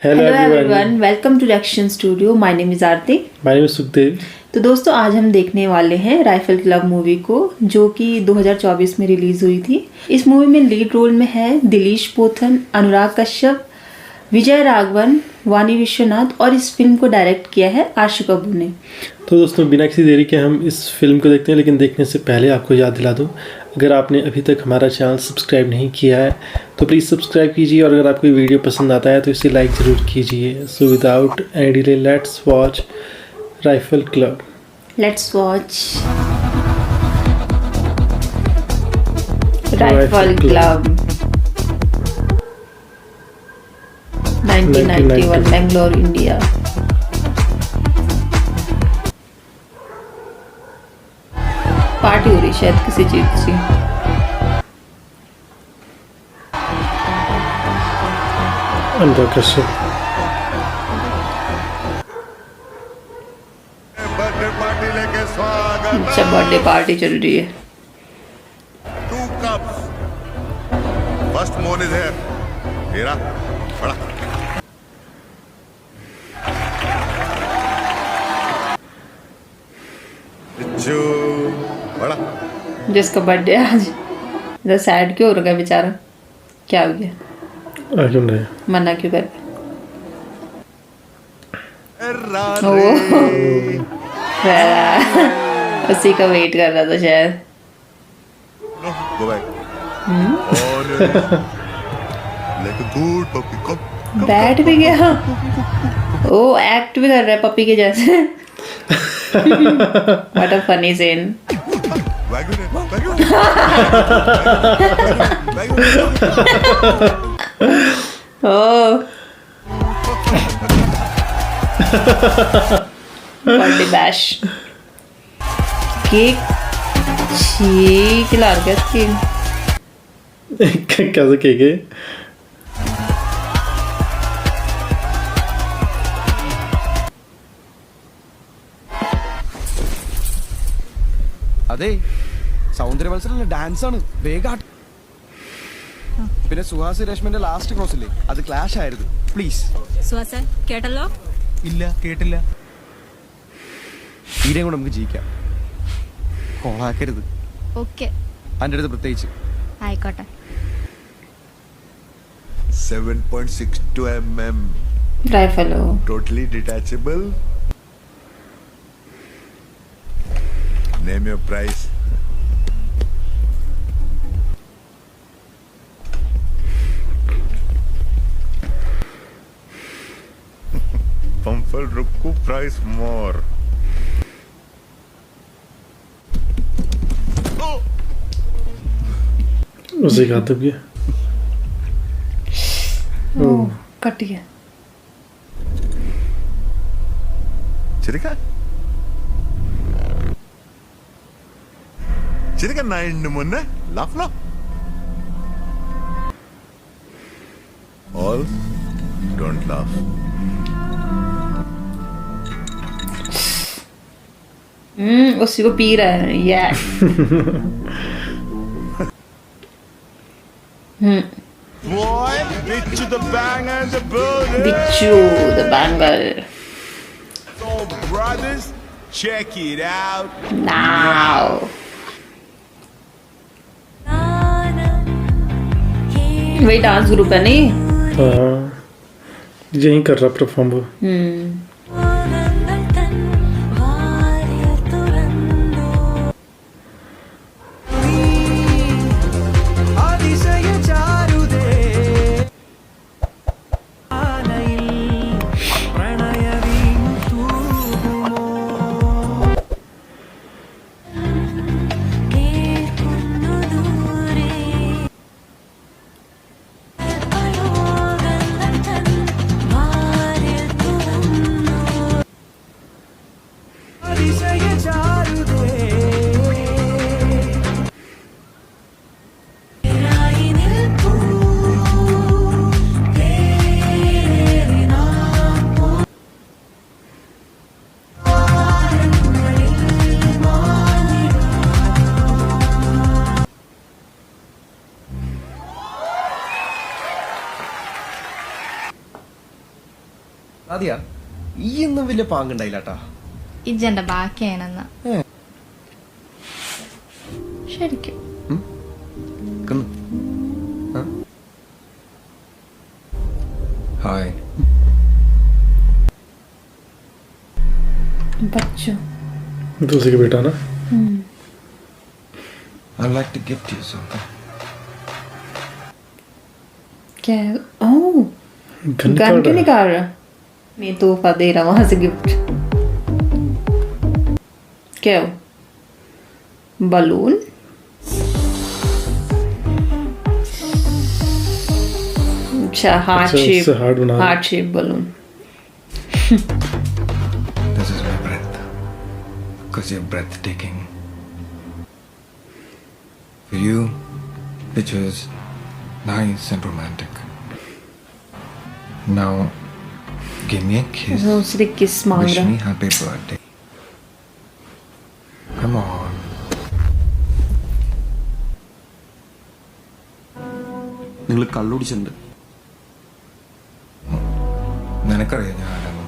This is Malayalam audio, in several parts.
Hello Hello everyone, everyone, welcome to Reaction Studio. My name is Aarti. My name is Sukhdev. तो दोस्तों आज हम देखने वाले हैं राइफल क्लब मूवी को, जो कि 2024 में रिलीज हुई थी। इस मूवी में लीड रोल में है दिलीश पोथन, अनुराग कश्यप, विजय राघवन, वानी विश्वनाथ और इस फिल्म को डायरेक्ट किया है आशु कपूर ने। तो दोस्तों बिना किसी देरी के हम इस फिल्म को देखते हैं, लेकिन देखने से पहले आपको याद दिला दूं, अगर आपने अभी तक हमारा चैनल सब्सक्राइब नहीं किया है तो प्लीज़ सब्सक्राइब कीजिए, और अगर आपको ये वीडियो पसंद आता है तो इसे लाइक ज़रूर कीजिए। So without any delay let's watch rifle club. Let's watch rifle club 1991 Bangalore India. Party हो रही शायद किसी चीज की। अनुराग कश्यप। बर्थडे पार्टी लेके स्वागत। अच्छा बर्थडे पार्टी चल रही है। 2 cups. First moon is here. हीरा, बड़ा। बिच्छू, बड़ा। जिसका बर्थडे आज इधर सैड क्यों हो रहा है बेचारा, क्या हो गया? क्यों नहीं? मना क्यों कर? राधे। उसी का वेट कर रहा था शायद। Go back. और like a good puppy. Come. बैठ भी गया। ओ एक्ट भी कर रहा है पपी के जैसे। What a funny scene. Wagyu ne, wagyu. Oh birthday bash cake छी खिला रहा है केक। कैसे केक है? അതെ സൗന്ദര്യ മത്സരം ഡാൻസ് ആണ് വേഗം. പിന്നെ സുഹാസ് രശ്മിന്റെ ലാസ്റ്റ് ക്രോസ് ഇല്ലേ, അത് ക്ലാഷ് ആയിരുന്നു. പ്ലീസ് സുഹാസൻ കേട്ടല്ലോ? ഇല്ല കേട്ടില്ല. ഈരെയും കൂടെ നമുക്ക് ജയിക്കാം, കോളാക്കരുത്. ഓക്കെ അതിൻ്റെ അടുത്ത് പ്രത്യേകിച്ച്. ആയിക്കോട്ടെ. 7.62 mm. राइफल हो। Totally detachable. Name your price. Pamphal Rukku price more. Oh! उसे कहा तब क्या? ओ कट गया। Chirika? Chirika nine munna? Laugh laugh. All don't laugh. उसी को पी रहा है ये। Boy, bitch the bang and the building. बिच्छू the bangle So brothers, check it out. Now. वही डांस ग्रुप है नहीं? हाँ, यही कर रहा परफॉर्म वो। അതെയാ ഈ ഒന്നും വലിയ പാങ്കുണ്ടായില്ലാട്ടാ. ഇജ്ജന്റെ ബാക്കിയാണെന്ന ശരിക്കും ഹായ് बच्चों तो उसी का बेटा ना. I'd like to gift you something. क्या है? ओह गन गन क्यों का निकाल रहा? मैं तोहफा दे रहा वहां से गिफ्ट. क्या हो? बलून? अच्छा हार्ट अच्छा, शेप. उससे heart बना रहा है. Heart shape balloon. This is my breath. Because you're breathtaking. For you, it was nice and romantic. Now, give me a kiss. वो उससे किस मांग Wish रहा? me happy birthday. Come on. നിങ്ങൾ കള്ളുടിച്ചിട്ടുണ്ട്. നിനക്കറിയാം ഞാൻ ആരാന്ന്.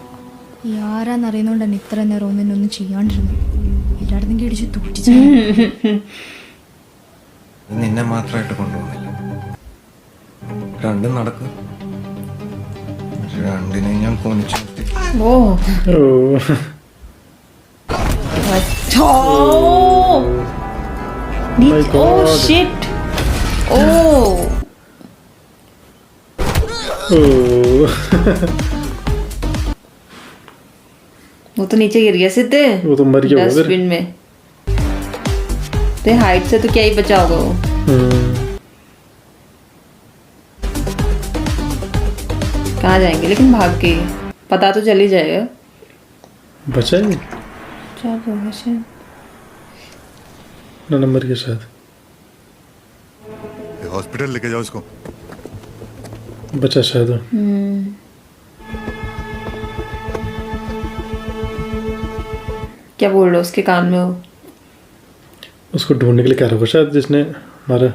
ഈ ആരാന്നറിയുന്നോണ്ട് തന്നെ ഇത്ര നേരം ഒന്നും ചെയ്യാണ്ടിരുന്നു. എല്ലായിടത്തും ഇടിച്ച് തൂട്ടിച്ചു. ഇത് നിന്നെ മാത്രമായിട്ട് കൊണ്ടുപോകുന്നില്ല. രണ്ടും നടക്കും. രണ്ടിനെ ഞാൻ കൊനിച്ചു നിർത്തി. ओह ओह अच्छा. My oh God. शिट. ओह ओह वो तो नीचे गिर गया सीधे. वो तो मर गया होगा फिर. डस्टबिन में. ते हाइट से तो क्या ही बचा होगा वो. कहाँ जाएंगे लेकिन भाग के? पता तो चल ही जाएगा. बचा ही क्या होगा शायद. ना नंबर के साथ हॉस्पिटल लेके जाओ इसको. बचा शायद. क्या बोल रहे हो उसके कान में हो? उसको ढूंढने के लिए कह रहा होगा शायद जिसने मारा.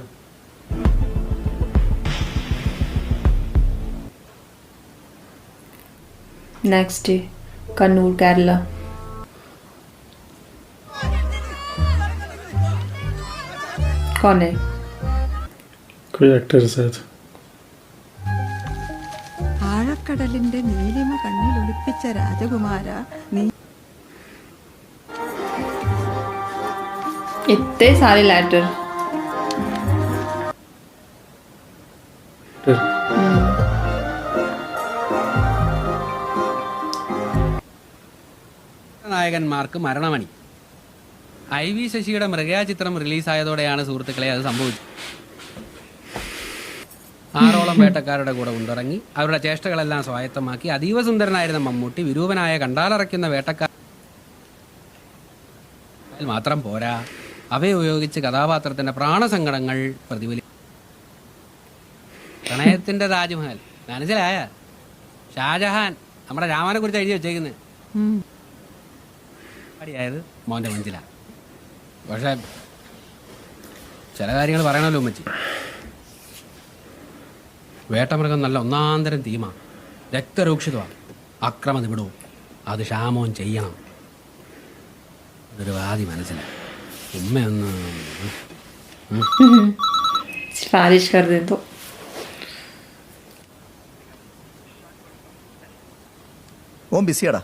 Next day Kannur Kerala. कौन है? कोई एक्टर है शायद. ആഴക്കടലിന്റെ നീലിമ കണ്ണിൽ ഒളിപ്പിച്ച രാജകുമാര നീ इतने सारे लेटर. നായകന്മാർക്ക് മരണമണി. IV ശശിയുടെ മൃഗയ ചിത്രം റിലീസായതോടെയാണ് സുഹൃത്തുക്കളെ അത് സംഭവിച്ചത്. 6ഓളം വേട്ടക്കാരുടെ കൂടെ ഉണ്ടിറങ്ങി അവരുടെ ചേഷ്ടകളെല്ലാം സ്വായത്തമാക്കി അതീവ സുന്ദരനായിരുന്ന മമ്മൂട്ടി വിരൂപനായ കണ്ടാലറയ്ക്കുന്ന വേട്ടക്കാർ മാത്രം പോരാ, അവയെ ഉപയോഗിച്ച് കഥാപാത്രത്തിന്റെ പ്രാണസങ്കടങ്ങൾ പ്രതിഫലിക്കും. പ്രണയത്തിന്റെ താജ്മഹൽ മനസ്സിലായ ഷാജഹാൻ നമ്മുടെ രാമനെ കുറിച്ച് എഴുതി വെച്ചേക്കുന്നത്. അടിയായത് മോൻ്റെ മഞ്ചില. പക്ഷെ ചില കാര്യങ്ങൾ പറയണമല്ലോ ഉമ്മച്ചി. വേട്ടമൃഗം നല്ല ഒന്നാന്തരം തീമാണ്, രക്തരൂക്ഷിതമാണ്, അക്രമ നിബിടവും. അത് ഷാമോൻ ചെയ്യണം. അതൊരു വാദി മനസ്സിലായി. ഉമ്മയൊന്ന് सिफारिश कर दे तो. ഓൻ ബിസിയാടാ.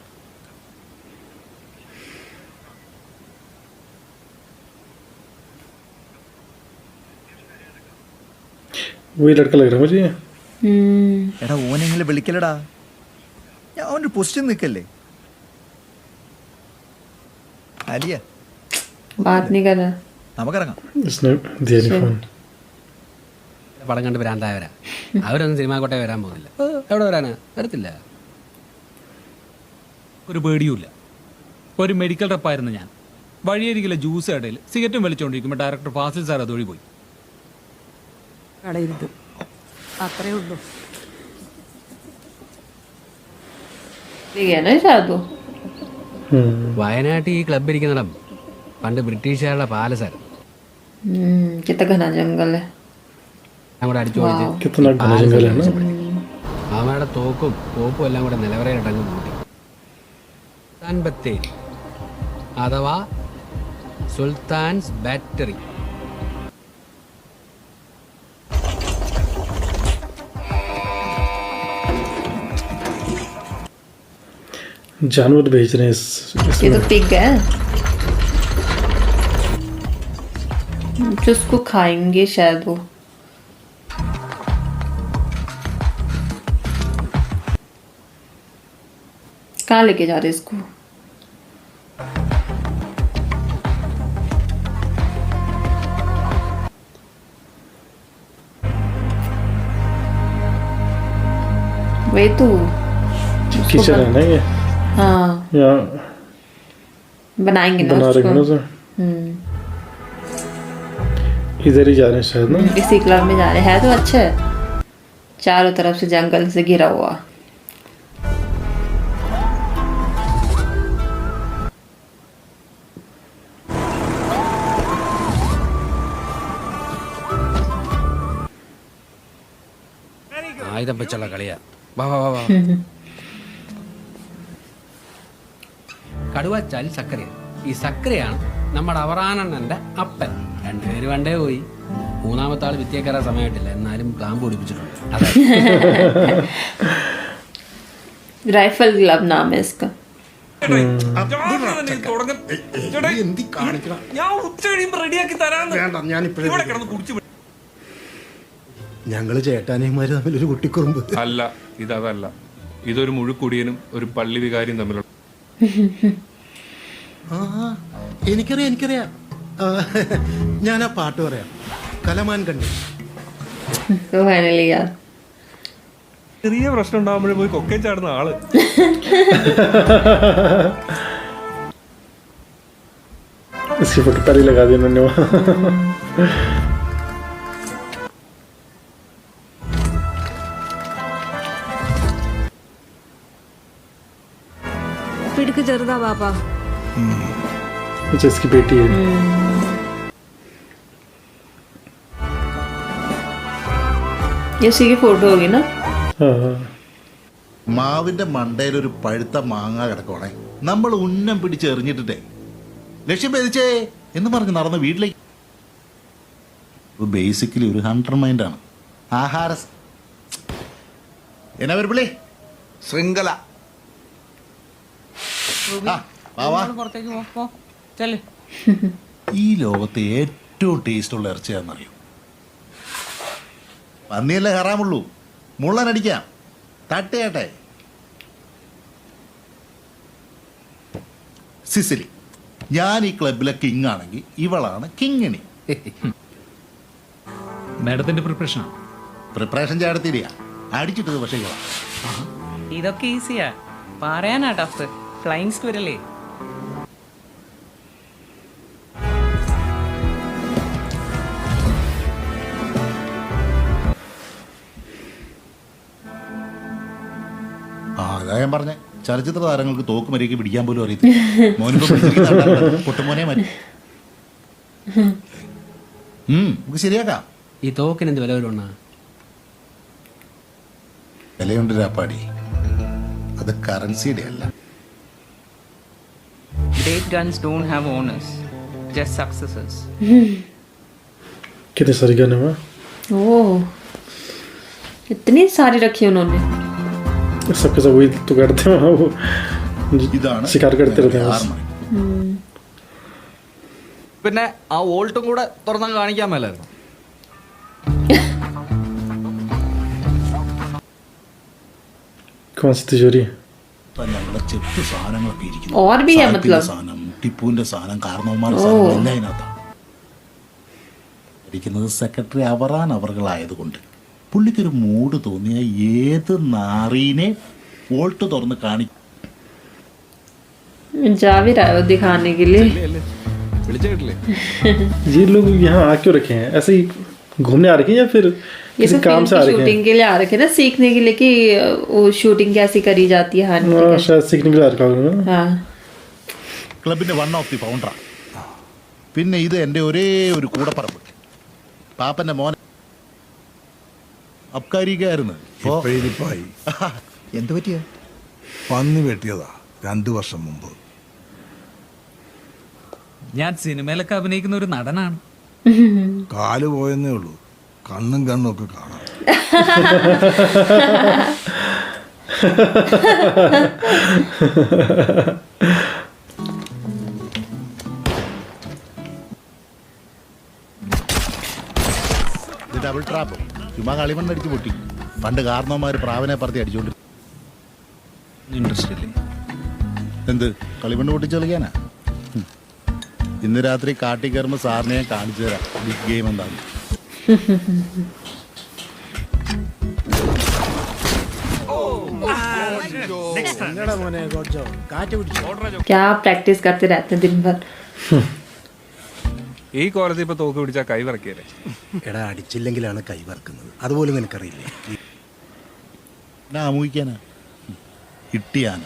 वही लड़का लग रहा है मुझे. എടാ ഓനെങ്കിലും വിളിക്കലടാ. ഞാൻ അവൻ്റെ പൊസിഷൻ നിൽക്കല്ലേ. അലിയ बात नहीं कर रहा. നമുക്കിറങ്ങാം. इसने दिया नहीं फोन. പടം കണ്ട് ഭ്രാന്തായവരാ. അവരൊന്നും സിനിമാ കോട്ടയെ വരാൻ പോകുന്നില്ല. എവിടെ വരാനാ? വരത്തില്ല. ഒരു പേടിയുമില്ല. ഒരു മെഡിക്കൽ റെപ്പായിരുന്നു ഞാൻ. വഴിയരികിലെ ജ്യൂസ് കടയിൽ സിഗരറ്റും വലിച്ചുകൊണ്ടിരിക്കുമ്പോൾ ഡയറക്ടർ ഫാസിൽ സാർ അതുവഴി പോയി. കളയരുത്, അത്രേ ഉള്ളൂ. ठीक है ना शादू. വയനാട്ടിൽ ഈ ക്ലബ്ബ് ഇരിക്കുന്നിടം പണ്ട് ബ്രിട്ടീഷുകാരുടെ പാലസായിരുന്നു. कितना घना जंगल है. അങ്ങോട്ട് അടിച്ചു പൊളിച്ച് कितना घना जंगल है ना. അവരുടെ തോക്കും കോപ്പും എല്ലാം കൂടെ നിലവറയിലിട്ടങ്ങ് കൂട്ടി. സുൽത്താൻ ബത്തേരി അഥവാ സുൽത്താൻസ് ബാറ്ററി. जानवर भेज रहे हैं ये तो पिग है जो उसको खाएंगे शायद वो. कहाँ लेके जा रहे इसको? वही तो किचन है ना ये. हाँ यहाँ बनाएंगे ना बना रहे हैं ना उसको. सर. इधर ही जा रहे हैं शायद ना. इसी क्लब में जा रहे हैं तो अच्छा है, चारों तरफ से जंगल से घिरा हुआ. ആയുധം വെച്ചുള്ള കളിയാ. വാ വാ വാ വാ. കടുവച്ചാൽ സക്കര. ഈ സക്കരയാണ് നമ്മുടെ അവറാനണ്ണന്റെ അപ്പൻ. രണ്ടുപേര് വണ്ടേ പോയി. മൂന്നാമത്തെ ആള് വിത്തിയെ കയറാൻ സമയമായിട്ടില്ല, എന്നാലും ക്ലാമ്പ് പിടിപ്പിച്ചിട്ടുണ്ട്. राइफल क्लब नाम है इसका. ഞങ്ങള് ചേട്ടാനിയന്മാര് തമ്മിൽ ഒരു കുട്ടിക്കുറുമ്പ് അല്ല, ഇതല്ല. ഇതൊരു മുഴുക്കുടിയനും ഒരു പള്ളി വികാരിയും തമ്മിലുള്ള. എനിക്കറിയാം. ഞാൻ ആ പാട്ട് പറയാം. കലമാൻ കണ്ടു. फाइनली यार ചെറിയ പ്രശ്നം ഉണ്ടാകുമ്പോഴേ പോയി കൊക്കേ ചാടുന്ന ആള്. इसकी फोटो पहले लगा दी उन्होंने वहाँ. പിടുക്ക് ചെറുതാ പാപ്പാ. अच्छा इसकी बेटी है. ये उसी की फोटो होगी ना. हाँ हाँ. മാവിന്റെ മണ്ടയിൽ ഒരു പഴുത്ത മാങ്ങ കിടക്കണേ. നമ്മൾ ഉന്നം പിടിച്ചെറിഞ്ഞിട്ടേ ലക്ഷ്യം ഭേദിച്ചേ എന്ന് പറഞ്ഞ് നടന്ന വീട്ടിലേക്ക്. ബേസിക്കലി ഒരു ഹണ്ടർ മൈൻഡാണ്. ആഹാര എന്നാ വിളി ശൃംഖല. ഈ ലോകത്തെ ഏറ്റവും ടേസ്റ്റ് ഉള്ള ഇറച്ചിയാണെന്നറിയോ? പന്നിയല്ലേ ഹറാമുള്ളൂ. മുള്ളനടിക്കാം, തട്ടയാട്ടെ. സിസിലി. ഞാൻ ഈ ക്ലബിലെ കിങ് ആണെങ്കിൽ ഇവളാണ് കിങ്ങിണി. മാഡത്തിന്റെ പ്രിപ്പറേഷൻ പ്രിപ്പറേഷൻ ചേർത്തിരിയാ അടിച്ചിട്ടത്. പക്ഷേ ഇതൊക്കെ ഈസിയാ, പറയാനാ ടഫ്. ഫ്ലൈങ് സ്ക്വിരലേ. അതാ ഞാൻ പറഞ്ഞ ചലച്ചിത്ര താരങ്ങൾക്ക് തോക്കുമരിക്ക് പിടിക്കാൻ പോലും അറിയത്തില്ല. പൊട്ടുമോനെ മതി. നമുക്ക് ശരിയാക്കാം. ഈ തോക്കിന് എന്ത് വില വരുവാ? വിലയുണ്ട് രാപ്പാടി. അത് കറൻസിയുടെ അല്ല. Great guns don't have owners, just successors. कितने सारे गन है वहाँ. ओह इतनी सारी रखी उन्होंने. सबके सब वही तो करते हैं वहाँ. वो ഇതാണ് शिकार करते रहते हैं बस. പിന്നെ ആ വോൾട്ടും കൂടെ തുറന്നാൽ കാണിക്കാൻ മേലായിരുന്നു. कौन सी तिजोरी? ഞങ്ങളുടെ ചെപ്പ് സാധനങ്ങളൊക്കെ ഇരിക്കുന്നു. और भी है मतलब. സാധനം, ടിപ്പുവിന്റെ സാധനം, കാരണവന്മാരുടെ സാധനം എല്ലാം അതിനകത്താണ് ഇരിക്കുന്നത്. സെക്രട്ടറി അവറാൻ അവർകളായതുകൊണ്ട് പുള്ളിക്കൊരു മൂഡ് തോന്നിയ ഏത് നാറീനെ വോൾട്ട് തുറന്ന് കാണിക്കും. जा भी रहा है वो दिखाने के लिए. വിളിച്ചിട്ടില്ലേ? ये लोग यहाँ आ क्यों रखे हैं? ऐसे ही घूमने आ रखे हैं या फिर ये किसी तो काम फिल्म से आ की रखे हैं? शूटिंग के लिए आ रखे हैं ना, सीखने के लिए कि वो शूटिंग कैसी करी जाती है. हानि हाँ, शायद सीखने के लिए आ रखा होगा. हाँ ക്ലബിന്റെ വൺ ഓഫ് ദി ഫൗണ്ടറാണ്. പിന്നെ ഇത് എൻ്റെ ഒരേ ഒരു കൂടപ്പറമ്പ് പാപ്പൻ്റെ മോൻ. അബ്കാരിക്കായിരുന്നു ഇപ്പോഴിരിപ്പായി. എന്ത് പറ്റിയ? പന്നി വെട്ടിയതാ 2 വർഷം മുമ്പ്. ഞാൻ സിനിമയിലൊക്കെ അഭിനയിക്കുന്ന ഒരു നടനാണ്. കാല് പോയെന്നേ ഉള്ളൂ, കണ്ണും കണ്ണും ഒക്കെ കാണാം. ഇത് ഡബിൾ ട്രാപ്പ്. ചുമ്മാ കളിമണ്ണടിച്ച് പൊട്ടി. പണ്ട് കാരണവന്മാർ പ്രാവനെ പറത്തി അടിച്ചോണ്ട്. ഇൻട്രസ്റ്റ് ഇല്ലേ? എന്ത് കളിമണ്ണ് പൊട്ടിച്ച് കളിക്കാനാ? ഇന്ന് രാത്രി കാട്ടി കയറുമ്പോൾ സാറിനെ ഞാൻ കാണിച്ചു തരാം ബിഗ് ഗെയിം എന്താണ്. क्या प्रैक्टिस करते रहते हैं दिन भर. ഈ കോലത്തിൽ ഇപ്പൊ തോക്ക് പിടിച്ചാൽ കൈ വിറക്കിയല്ലേ? എടാ, അടിച്ചില്ലെങ്കിലാണ് കൈ വറക്കുന്നത്. അതുപോലും നിനക്കറിയില്ലേ? ഞാൻ ആമുഖിക്കാനാ ഇട്ടിയാന.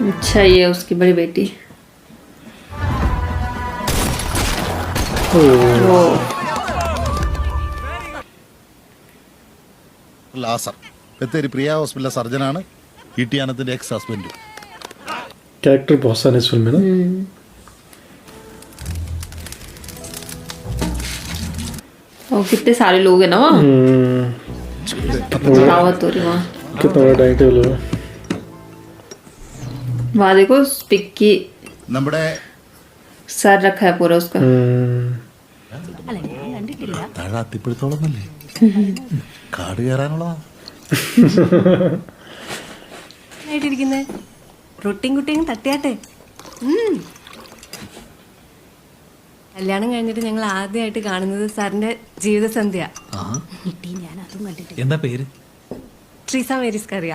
अच्छा ये उसकी बड़ी बेटी. ലാസർ ബത്തേരി പ്രിയ ഹോസ്പിറ്റലിലെ സർജനാണ്. ഇട്ടിയാനത്തിന്റെ എക്സ് ഹസ്ബൻഡ്. कैरेक्टर बहुत सारे इस फिल्म में ना. और कितने सारे लोग हैं ना वहाँ. दावत हो रही वहाँ. कितना बड़ा डाइनिंग टेबल है. वहाँ देखो स्पिक्की നമ്മുടെ सर रखा है पूरा उसका. താഴെ അത്തിപ്പിടുത്തോളന്നല്ലേ, കാട് കയറാനുള്ളതാ. റൊട്ടിയും കുട്ടിയും തട്ടിയാട്ടെ. കല്യാണം കഴിഞ്ഞിട്ട് ഞങ്ങൾ ആദ്യമായിട്ട് കാണുന്നത് സാറിന്റെ ജീവിതസന്ധ്യ. എന്താ പേര്? ട്രീസ മേരിസ്കറിയ.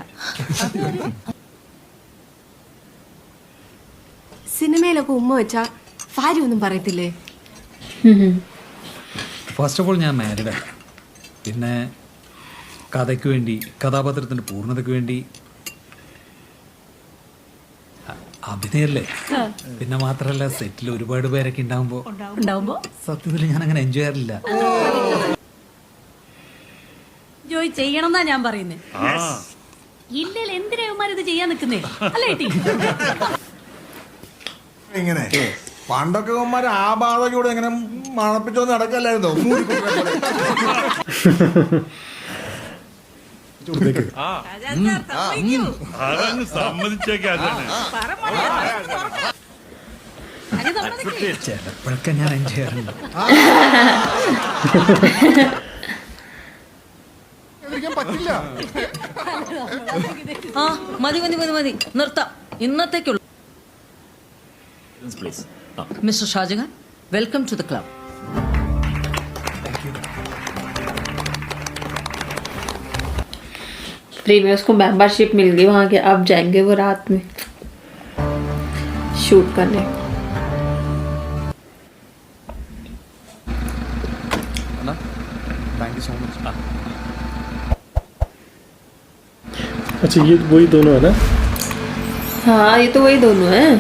സിനിമയിലൊക്കെ ഉമ്മ വെച്ചാ ഭാര്യ ഒന്നും പറയത്തില്ലേ? ഫസ്റ്റ് ഓഫ് ഓൾ ഞാൻ മാരീഡാണ്. പിന്നെ കഥയ്ക്ക് വേണ്ടി, കഥാപാത്രത്തിന്റെ പൂർണ്ണതയ്ക്ക് വേണ്ടി അഭിനയല്ലേ. പിന്നെ മാത്രല്ല സെറ്റിൽ ഒരുപാട് പേരൊക്കെ ഉണ്ടാവുമ്പോ സത്യത്തിൽ ഞാൻ അങ്ങനെ എൻജോയ് ചെയ്യാറില്ല. ജോയ് ചെയ്യണമെന്നാ ഞാൻ പറയുന്നേ. ഇല്ലല്ലോ, എന്തിനാ ഇത് ചെയ്യാൻ നിൽക്കുന്നേ? അല്ലേ? ഇങ്ങനെ പണ്ടൊക്കെ ഉമ്മാര് ആ ബാധകൂടെ എങ്ങനെ മണപ്പിച്ചോ നടക്കല്ലായിരുന്നോ? ചിലപ്പോഴൊക്കെ ഞാൻ എൻജോയ് ചെയ്യാറുണ്ട്. പറ്റില്ല. മതി മതി മതി മതി, നിർത്താം. ഇന്നത്തേക്കുള്ളൂ. Mister Shahjahan, welcome to the club. Free में उसको मेंबरशिप मिल गई वहाँ के. अब जाएंगे वो रात में शूट करने. Thank you so much. अच्छा ये वही दोनों है ना? हाँ ये तो वही दोनों हैं.